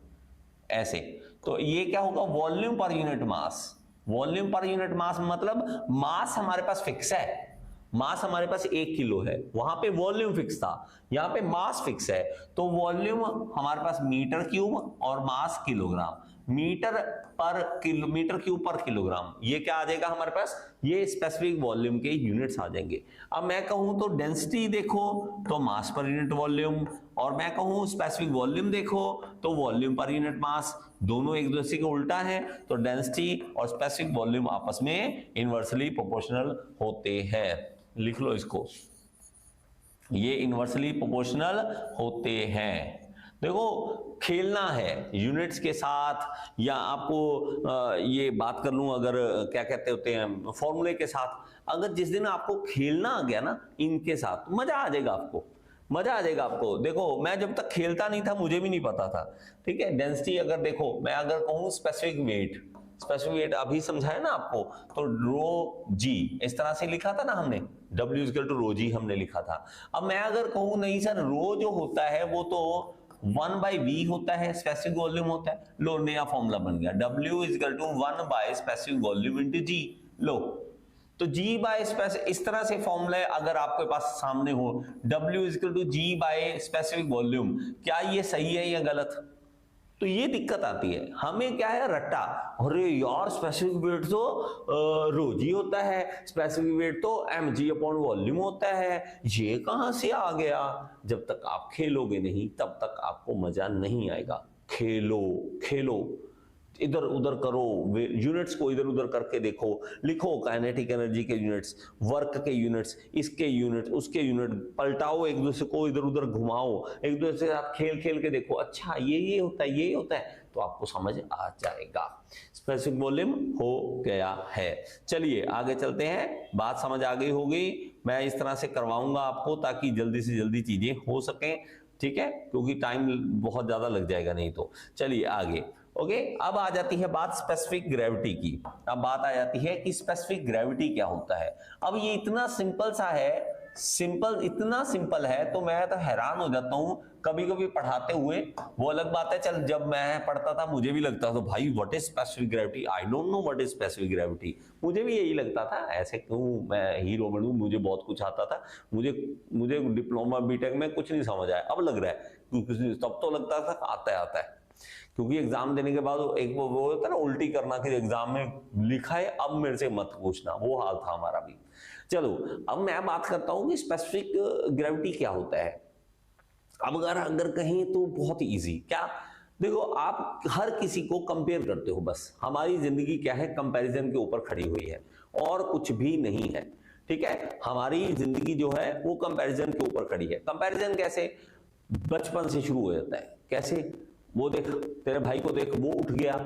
ऐसे। तो ये क्या होगा? Volume per unit mass. Volume per unit mass मतलब मास हमारे पास फिक्स है, मास हमारे पास 1 किलो है, वहां पे वॉल्यूम फिक्स था, यहां पे मास फिक्स है। तो वॉल्यूम हमारे पास मीटर क्यूब और मास किलोग्राम, मीटर क्यूब पर किलोग्राम, ये क्या आ जाएगा हमारे पास? ये स्पेसिफिक वॉल्यूम के यूनिट्स आ जाएंगे। अब मैं कहूं तो डेंसिटी देखो तो मास पर यूनिट वॉल्यूम, और मैं कहूं स्पेसिफिक वॉल्यूम देखो तो वॉल्यूम पर यूनिट मास, दोनों एक दूसरे के उल्टा है। तो डेंसिटी और स्पेसिफिक वॉल्यूम आपस में इनवर्सली प्रोपोर्शनल होते हैं, लिख लो इसको, ये इनवर्सली प्रोपोर्शनल होते हैं। देखो खेलना है यूनिट्स के साथ, या आपको ये बात कर लूं अगर क्या कहते होते हैं फॉर्मूले के साथ, अगर जिस दिन आपको खेलना आ गया ना इनके साथ, मजा आ जाएगा आपको, मजा आ जाएगा आपको। देखो मैं जब तक खेलता नहीं था मुझे भी नहीं पता था, ठीक है। डेंसिटी अगर देखो, मैं अगर कहूं स्पेसिफिक वेट अभी समझाया ना आपको, तो रो जी इस तरह से लिखा था ना हमने, W इक्वल टू रो जी हमने लिखा था। अब मैं अगर कहूं नहीं सर रो जो होता है वो तो 1/v होता है, स्पेसिफिक वॉल्यूम होता है, लो नया फॉर्मूला बन गया, W equal to 1 specific volume into g. लो तो G बाय स्पेसिफिक, इस तरह से फॉर्मूला अगर आपके पास सामने हो, W equal to G by specific volume, क्या ये सही है या गलत? तो ये दिक्कत आती है हमें, क्या है रट्टा, अरे यार स्पेसिफिक वेट तो रोजी होता है, स्पेसिफिक वेट तो mg अपॉन वॉल्यूम होता है, ये कहां से आ गया? जब तक आप खेलोगे नहीं तब तक आपको मजा नहीं आएगा। खेलो, इधर उधर करो, यूनिट्स को इधर उधर करके देखो, लिखो काइनेटिक एनर्जी के यूनिट्स, वर्क के यूनिट्स, इसके यूनिट, उसके यूनिट, पलटाओ, एक दूसरे को इधर उधर घुमाओ, एक दूसरे के साथ खेल के देखो, अच्छा ये होता है, ये होता है, तो आपको समझ आ जाएगा। स्पेसिफिक वॉल्यूम हो गया है। चलिए आगे चलते हैं, बात समझ आ गई होगी, मैं इस तरह से करवाऊंगा आपको ताकि जल्दी से जल्दी चीजें हो सकें, ठीक है, क्योंकि टाइम बहुत ज्यादा लग जाएगा नहीं तो। चलिए आगे, ओके। अब आ जाती है बात स्पेसिफिक ग्रेविटी की। अब बात आ जाती है कि स्पेसिफिक ग्रेविटी क्या होता है। अब ये इतना सिंपल सा है सिंपल, इतना सिंपल है तो मैं तो हैरान हो जाता हूं कभी कभी पढ़ाते हुए। वो अलग बात है, चल जब मैं पढ़ता था मुझे भी लगता था भाई what is specific gravity, I don't know what is specific gravity, मुझे भी यही लगता था, ऐसे क्यों मैं हीरो बनूं, मुझे बहुत कुछ आता था, मुझे मुझे डिप्लोमा बीटेक में कुछ नहीं समझ आया, अब लग रहा है, क्योंकि तब तो लगता था आता है, क्योंकि एग्जाम देने के बाद एक वो होता है ना उल्टी करना कि एग्जाम में लिखा है अब मेरे से मत पूछना, वो हाल था हमारा भी। चलो अब मैं बात करता हूं कि स्पेसिफिक ग्रेविटी क्या होता है। अब अगर कहीं तो बहुत इजी, क्या देखो आप हर किसी को कंपेयर करते हो, बस हमारी जिंदगी क्या है, कंपैरिजन के ऊपर खड़ी हुई है और कुछ भी नहीं है, ठीक है। हमारी जिंदगी जो है वो कंपैरिजन के ऊपर खड़ी है। कंपैरिजन कैसे, बचपन से शुरू हो जाता है। कैसे, वो देख तेरे भाई को देख, वो उठ गया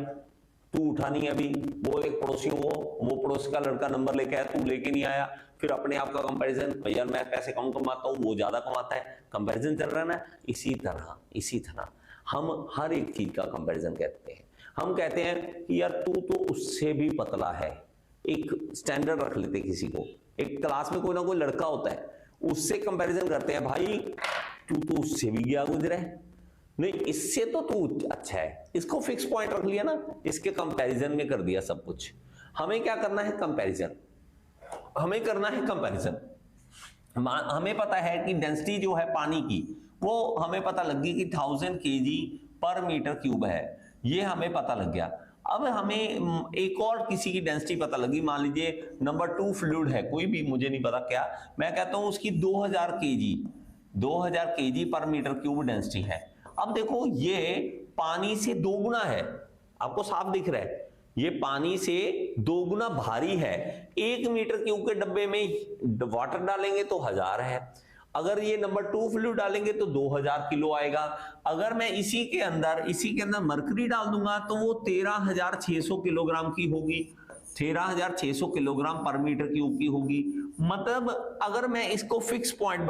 तू उठा नहीं अभी, वो एक पड़ोसी हो, वो पड़ोसी का लड़का नंबर लेके आया तू लेके नहीं आया, फिर अपने आप का कंपैरिजन, भैया मैं पैसे कम कमाता हूँ वो ज्यादा कमाता है, कंपैरिजन चल रहा है ना। इसी तरह हम हर एक चीज का कंपैरिजन करते हैं। हम कहते हैं कि यार तू तो उससे भी पतला है, एक स्टैंडर्ड रख लेते किसी को, एक क्लास में कोई ना कोई लड़का होता है उससे कंपैरिजन करते हैं, भाई तू तो उससे भी गया गुजरा है, नहीं इससे तो तू अच्छा है, इसको फिक्स पॉइंट रख लिया ना, इसके कंपैरिजन में कर दिया सब कुछ। हमें क्या करना है, कंपैरिजन, हमें करना है कंपैरिजन। हमें पता है कि डेंसिटी जो है पानी की वो हमें पता लग गई कि 1000 kg पर मीटर क्यूब है, ये हमें पता लग गया। अब हमें एक और किसी की डेंसिटी पता लगी, मान लीजिए नंबर 2 फ्लूइड है, कोई भी मुझे नहीं पता क्या, मैं कहता हूं उसकी 2000 kg पर मीटर क्यूब डेंसिटी है। अब देखो ये पानी से 2 गुना है, आपको साफ दिख रहा है, ये पानी से 2 गुना भारी है। 1 मीटर क्यूब के डब्बे में वाटर डालेंगे तो 1000 है, अगर ये नंबर 2 फ्लूइड डालेंगे तो 2000 किलो आएगा। अगर मैं इसी के अंदर मरकरी डाल दूंगा तो वो 13600 किलोग्राम की होगी, 13600 किलोग्राम पर मीटर क्यूब की होगी। मतलब अगर मैं इसको फिक्स पॉइंट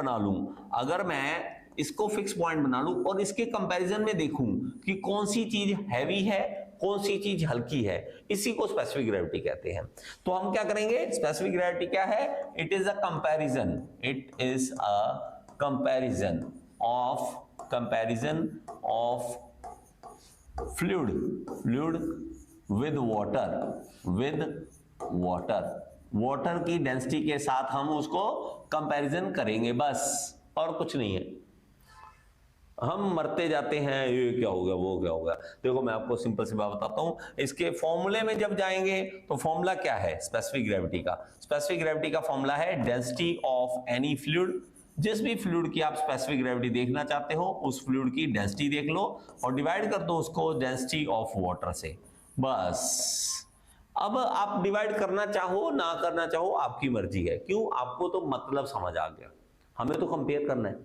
बना लूं, और इसके कंपैरिजन में देखूं कि कौन सी चीज हैवी है कौन सी चीज हल्की है, इसी को स्पेसिफिक ग्रेविटी कहते हैं। तो हम क्या करेंगे, स्पेसिफिक ग्रेविटी क्या है, it is a comparison of fluid with water की डेंसिटी के साथ हम उसको कंपैरिजन करेंगे, बस और कुछ नहीं है। हम मरते जाते हैं, ये क्या हो गया वो क्या हो गया। देखो मैं आपको सिंपल सी बात बताता हूं, इसके फॉर्मूले में जब जाएंगे तो फॉर्मूला क्या है स्पेसिफिक ग्रेविटी का फॉर्मूला है डेंसिटी ऑफ एनी फ्लूइड। जिस भी फ्लूइड की आप स्पेसिफिक ग्रेविटी देखना चाहते हो उस फ्लूइड की डेंसिटी देख लो और डिवाइड कर दो उसको डेंसिटी ऑफ वाटर से, बस। अब आप डिवाइड करना चाहो ना करना चाहो आपकी मर्जी है, क्यों, आपको तो मतलब समझ आ गया, हमें तो कंपेयर करना है।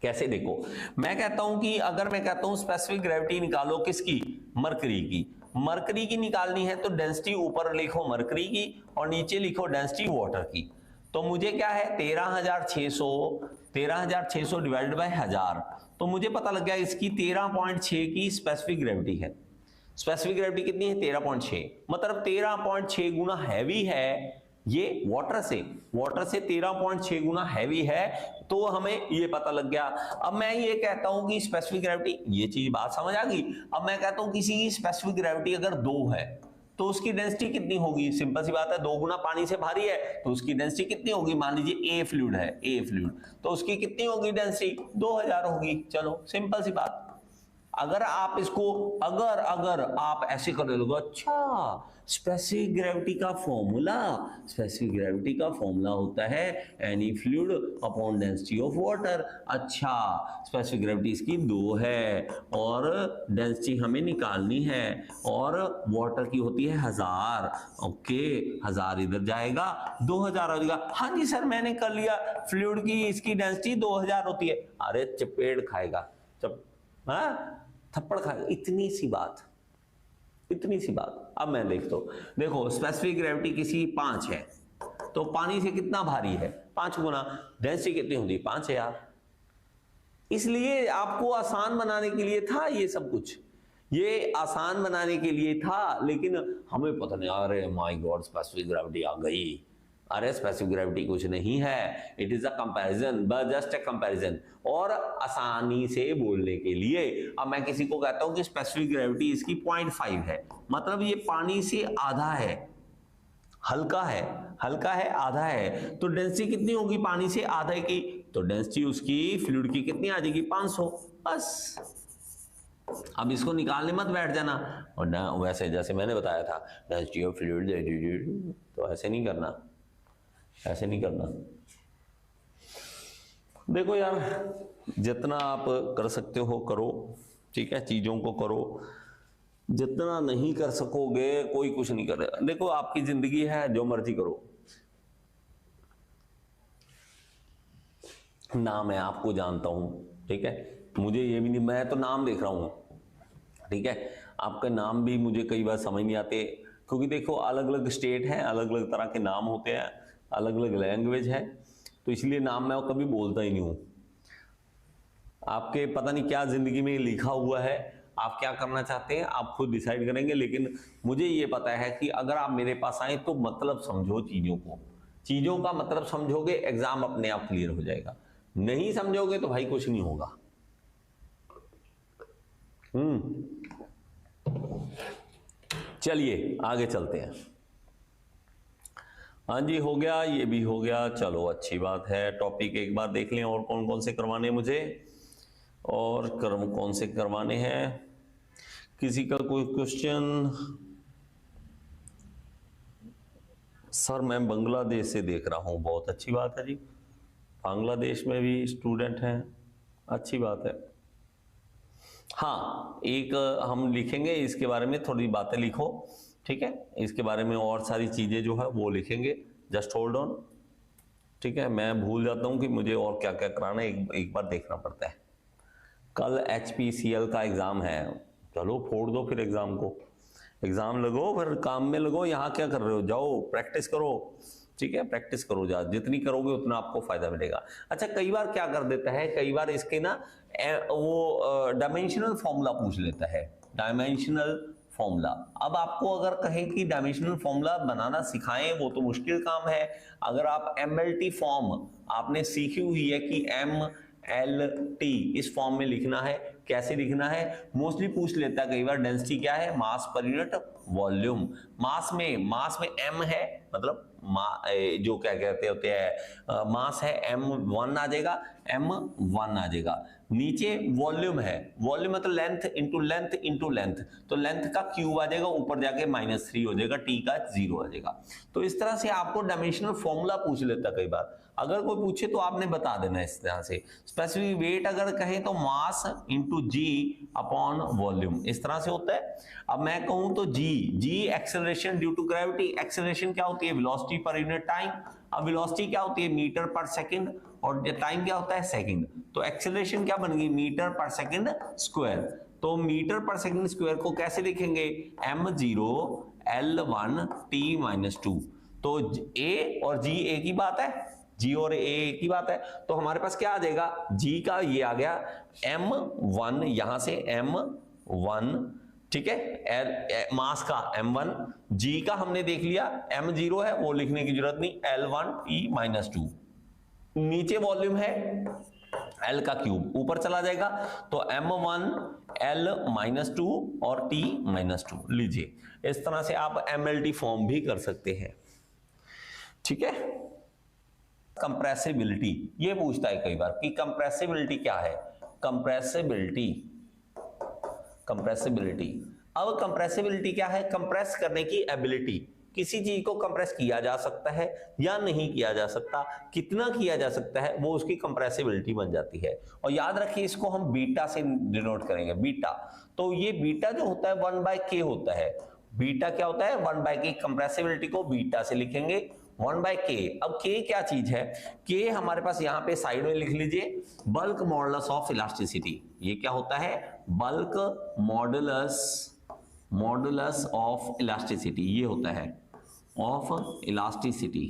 कैसे, देखो मैं कहता हूं कि अगर मैं कहता हूं स्पेसिफिक ग्रेविटी निकालो किसकी, मरकरी की निकालनी है तो डेंसिटी ऊपर लिखो मरकरी की और नीचे लिखो डेंसिटी वाटर की। तो मुझे क्या है 13600 डिवाइडेड बाय 1000, तो मुझे पता लग गया इसकी 13.6 की स्पेसिफिक ग्रेविटी है। स्पेसिफिक ग्रेविटी कितनी है 13.6, मतलब 13.6 गुना हैवी है ये वाटर से 13.6 गुना हैवी है, तो हमें ये पता लग गया। अब मैं ये कहता हूं कि स्पेसिफिक ग्रेविटी, ये चीज बात समझ आ गई। अब मैं कहता हूं किसी की स्पेसिफिक ग्रेविटी अगर 2 है तो उसकी डेंसिटी कितनी होगी, सिंपल सी बात है, 2 गुना पानी से भारी है तो उसकी डेंसिटी कितनी होगी, मान लीजिए ए फ्लूइड तो उसकी कितनी होगी डेंसिटी 2000 होगी। चलो सिंपल सी बात। अगर आप इसको अगर आप ऐसे कर दोगे, अच्छा स्पेसिफिक ग्रेविटी का फॉर्मूला होता है any fluid upon density of water. अच्छा स्पेसिफिक ग्रेविटी इसकी 2 है और डेंसिटी हमें निकालनी है और वाटर की होती है 1000। ओके 1000 इधर जाएगा 2000 हो जाएगा। हाँ जी सर मैंने कर लिया, फ्लूइड की इसकी डेंसिटी 2000 होती है। अरे चपेट खाएगा, थप्पड़ खाएगा, इतनी सी बात। अब मैं देखो स्पेसिफिक ग्रेविटी किसी 5 है तो पानी से कितना भारी है 5 गुना, डेंसिटी कितनी होती है 5000। इसलिए आपको आसान बनाने के लिए था ये सब कुछ, ये आसान बनाने के लिए था, लेकिन हमें पता नहीं, अरे माय गॉड स्पेसिफिक ग्रेविटी आ गई, अरे स्पेसिफिक ग्रेविटी कुछ नहीं है, इट इज अ कंपैरिजन, बस जस्ट अ कंपैरिजन। और आसानी से बोलने के लिए अब मैं किसी को कहता हूं कि स्पेसिफिक ग्रेविटी इसकी 0.5 है, मतलब ये पानी से आधा है, हल्का है, हल्का है, आधा है, तो डेंसिटी कितनी होगी पानी से आधा की, तो डेंसिटी उसकी फ्लूइड की कितनी आ जाएगी 500, बस। अब इसको निकालने मत बैठ जाना, और ना वैसे जैसे मैंने बताया था डेंसिटी ऑफ फ्लूइड, तो ऐसे नहीं करना, ऐसे नहीं करना। देखो यार, जितना आप कर सकते हो करो, ठीक है, चीजों को करो, जितना नहीं कर सकोगे कोई कुछ नहीं करेगा। देखो आपकी जिंदगी है, जो मर्जी करो, ना मैं आपको जानता हूं, ठीक है, मुझे ये भी नहीं, मैं तो नाम देख रहा हूं, ठीक है, आपका नाम भी मुझे कई बार समझ नहीं आते, क्योंकि देखो अलग अलग स्टेट है, अलग अलग तरह के नाम होते हैं, अलग अलग लैंग्वेज है, तो इसलिए नाम मैं कभी बोलता ही नहीं हूं। आपके पता नहीं क्या जिंदगी में लिखा हुआ है, आप क्या करना चाहते हैं आप खुद डिसाइड करेंगे, लेकिन मुझे ये पता है कि अगर आप मेरे पास आए तो मतलब समझो चीजों को, चीजों का मतलब समझोगे, एग्जाम अपने आप क्लियर हो जाएगा, नहीं समझोगे तो भाई कुछ नहीं होगा। चलिए आगे चलते हैं। हाँ जी, हो गया, ये भी हो गया, चलो अच्छी बात है। टॉपिक एक बार देख लें और कौन कौन से करवाने मुझे, और कौन से करवाने हैं। किसी का कोई क्वेश्चन? सर मैं बांग्लादेश से देख रहा हूं, बहुत अच्छी बात है जी, बांग्लादेश में भी स्टूडेंट हैं, अच्छी बात है। हाँ, एक हम लिखेंगे इसके बारे में, थोड़ी बातें लिखो, ठीक है, इसके बारे में और सारी चीजें जो है वो लिखेंगे, जस्ट होल्ड ऑन, ठीक है। मैं भूल जाता हूं कि मुझे और क्या क्या कराना है, एक बार देखना पड़ता है। कल HPCL का एग्जाम है, चलो फोड़ दो फिर एग्जाम को, एग्जाम लगो फिर काम में लगो, यहाँ क्या कर रहे हो, जाओ प्रैक्टिस करो, ठीक है, प्रैक्टिस करो, जा जितनी करोगे उतना आपको फायदा मिलेगा। अच्छा, कई बार क्या कर देता है, कई बार इसके ना वो डायमेंशनल फॉर्मूला पूछ लेता है, डायमेंशनल फॉर्मूला। अब आपको अगर कहें कि डायमेंशनल फॉर्मूला बनाना सिखाएं, वो तो मुश्किल काम है। अगर आप MLT फॉर्म आपने सीखी हुई है कि MLT इस फॉर्म में लिखना है, कैसे लिखना है, मोस्टली पूछ लेता है कई बार, डेंसिटी क्या है, मास पर यूनिट वॉल्यूम, मास में M है, मतलब जो क्या कहते होते हैं मास है, M1 आ जाएगा, M1 आ जाएगा। नीचे वॉल्यूम है, वॉल्यूम मतलब length into length into length, तो लेंथ का क्यूब आ जाएगा, ऊपर जाके -3 हो जाएगा, T का 0 आ जाएगा। तो इस तरह से आपको डायमेंशनल फॉर्मूला पूछ लेता कई बार, अगर कोई पूछे तो आपने बता देना इस तरह से। स्पेसिफिक वेट अगर कहें तो mass into G upon volume, इस तरह से होता है। अब मैं कहूं तो G acceleration due to gravity, acceleration क्या होती है, वेलोसिटी पर यूनिट टाइम, अब वेलोसिटी क्या होती है, मीटर पर सेकंड, और टाइम क्या होता है, सेकंड, तो एक्सेलरेशन क्या बन गई, मीटर पर सेकंड स्क्वायर। तो मीटर पर सेकंड स्क्वायर को कैसे लिखेंगे, m0 L1 T-2, तो A और G एक ही बात है, G और A एक ही बात है, तो हमारे पास क्या आ जाएगा, G का ये आ गया M1, यहां से M1, ठीक है, मास का M1, G का हमने देख लिया M0 है, वो लिखने की जरूरत नहीं, L1 T-2, नीचे वॉल्यूम है L का क्यूब, ऊपर चला जाएगा, तो M1 L-2 और T-2 लीजिए। इस तरह से आप MLT फॉर्म भी कर सकते हैं, ठीक है। कंप्रेसिबिलिटी ये पूछता है कई बार कि कंप्रेसिबिलिटी क्या है, कंप्रेसिबिलिटी अब कंप्रेसिबिलिटी क्या है, कंप्रेस करने की एबिलिटी, किसी चीज को कंप्रेस किया जा सकता है या नहीं किया जा सकता, कितना किया जा सकता है, वो उसकी कंप्रेसिबिलिटी बन जाती है। और याद रखिए इसको हम बीटा से डिनोट करेंगे, बीटा, तो ये बीटा जो होता है 1/k होता है, बीटा क्या होता है 1/k, कंप्रेसिबिलिटी को बीटा से लिखेंगे 1/k। अब k क्या चीज है, k हमारे पास यहाँ पे साइड में लिख लीजिए, बल्क मॉडुलस ऑफ इलास्टिसिटी, ये क्या होता है, बल्क मॉडुलस ऑफ इलास्टिसिटी, ये होता है ऑफ इलास्टिसिटी,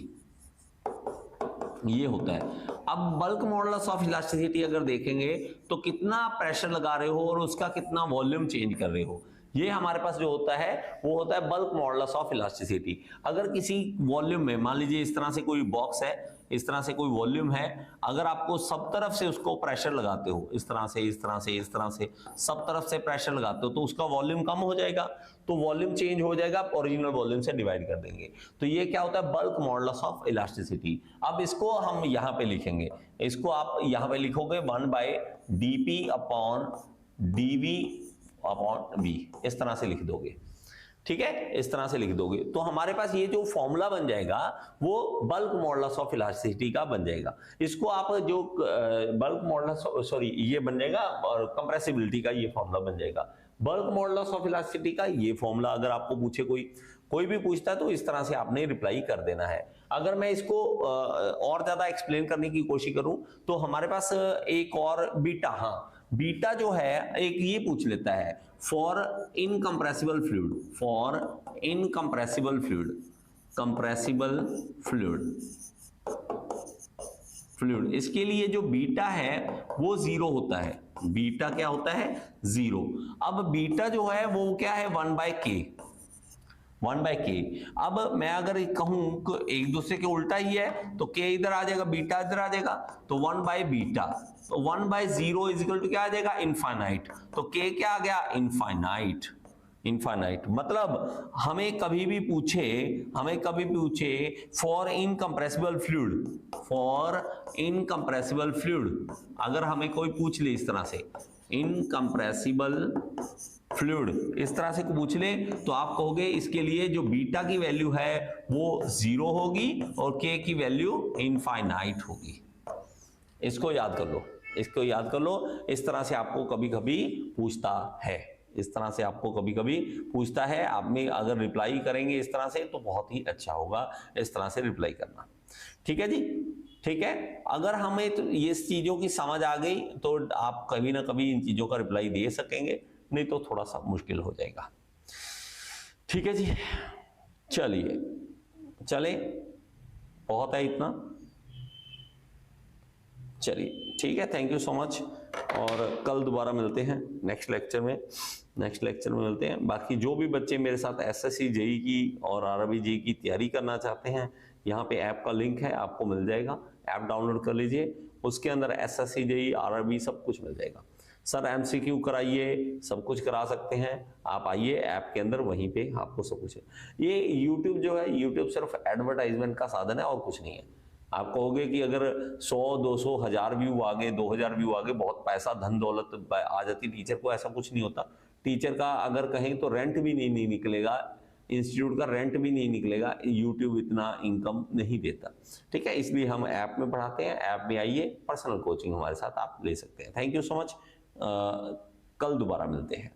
ये होता है। अब बल्क मॉडुलस ऑफ इलास्टिसिटी अगर देखेंगे तो कितना प्रेशर लगा रहे हो और उसका कितना वॉल्यूम चेंज कर रहे हो, ये हमारे पास जो होता है वो होता है बल्क मॉडुलस ऑफ इलास्टिसिटी। अगर किसी वॉल्यूम में मान लीजिए इस तरह से कोई बॉक्स है, इस तरह से कोई वॉल्यूम है, अगर आपको सब तरफ से उसको प्रेशर लगाते हो, इस तरह से इस तरह से इस तरह से सब तरफ से प्रेशर लगाते हो, तो उसका वॉल्यूम कम हो जाएगा, तो वॉल्यूम चेंज हो जाएगा, ओरिजिनल वॉल्यूम से डिवाइड कर देंगे। तो ये क्या होता है, बल्क मॉडुलस ऑफ इलास्टिसिटी। अब इसको हम यहां पे लिखेंगे, इसको आप यहां पे लिखोगे 1/dp upon dv upon v, इस तरह से लिख दोगे, ठीक है, इस तरह से लिख दोगे। तो हमारे पास ये जो फॉर्मूला बन जाएगा वो बल्क मॉडुलस ऑफ इलास्टिसिटी का बन जाएगा। इसको आप जो बल्क मॉडुलस, सॉरी, ये बन जाएगा और कंप्रेसिबिलिटी का ये फॉर्मूला बन जाएगा। बल्क मॉडुलस ऑफ इलास्टिसिटी का ये फॉर्मूला अगर आपको पूछे, कोई भी पूछता है तो इस तरह से आपने रिप्लाई कर देना है। अगर मैं इसको और ज्यादा एक्सप्लेन करने की कोशिश करूं तो हमारे पास एक और बीटा, हाँ बीटा जो है एक ये पूछ लेता है, for incompressible fluid, for incompressible fluid, compressible fluid, इसके लिए जो बीटा है वो 0 होता है। बीटा क्या होता है, 0। अब बीटा जो है वो क्या है, 1/k, 1/k। अब मैं अगर कहूं एक दूसरे के उल्टा ही है तो k इधर आ जाएगा, बीटा इधर आ जाएगा, तो 1/बीटा, तो 1/0 इज इक्वल टू क्या आ जाएगा, इनफाइनाइट। तो k क्या आ गया, इनफाइनाइट। इनफाइनाइट मतलब हमें कभी भी पूछे for incompressible fluid, for incompressible fluid, अगर हमें कोई पूछ ले इस तरह से इनकंप्रेसिबल फ्लूइड, इस तरह से पूछ ले, तो आप कहोगे इसके लिए जो बीटा की वैल्यू है वो 0 होगी और k की वैल्यू इनफाइनाइट होगी। इसको याद कर लो, इसको याद कर लो। इस तरह से आपको कभी कभी पूछता है, इस तरह से आपको कभी कभी पूछता है। आप में अगर रिप्लाई करेंगे इस तरह से तो बहुत ही अच्छा होगा, इस तरह से रिप्लाई करना, ठीक है जी, ठीक है। अगर हमें तो ये चीजों की समझ आ गई तो आप कभी ना कभी इन चीजों का रिप्लाई दे सकेंगे, नहीं तो थोड़ा सा मुश्किल हो जाएगा, ठीक है जी। चलिए चले, बहुत है इतना, चलिए ठीक है, थैंक यू सो मच। और कल दोबारा मिलते हैं नेक्स्ट लेक्चर में मिलते हैं। बाकी जो भी बच्चे मेरे साथ एसएससी जेई की और आरआरबी जेई की तैयारी करना चाहते हैं, यहाँ पे ऐप का लिंक है, आपको मिल जाएगा, ऐप डाउनलोड कर लीजिए, उसके अंदर एसएससी जेई आरआरबी सब कुछ मिल जाएगा। सर एमसीक्यू कराइए, सब कुछ करा सकते हैं, आप आइए ऐप के अंदर, वहीं पे आपको सब कुछ है। ये यूट्यूब जो है, यूट्यूब सिर्फ एडवर्टाइजमेंट का साधन है और कुछ नहीं है। आप कहोगे कि अगर 100, 200, 1000 व्यू आ गए, 2000 व्यू आ गए, बहुत पैसा धन दौलत आ जाती टीचर को, ऐसा कुछ नहीं होता। टीचर का अगर कहें तो रेंट भी नहीं निकलेगा, इंस्टीट्यूट का रेंट भी नहीं निकलेगा, यूट्यूब इतना इनकम नहीं देता, ठीक है। इसलिए हम ऐप में पढ़ाते हैं, ऐप में आइए, पर्सनल कोचिंग हमारे साथ आप ले सकते हैं। थैंक यू सो मच, कल दोबारा मिलते हैं।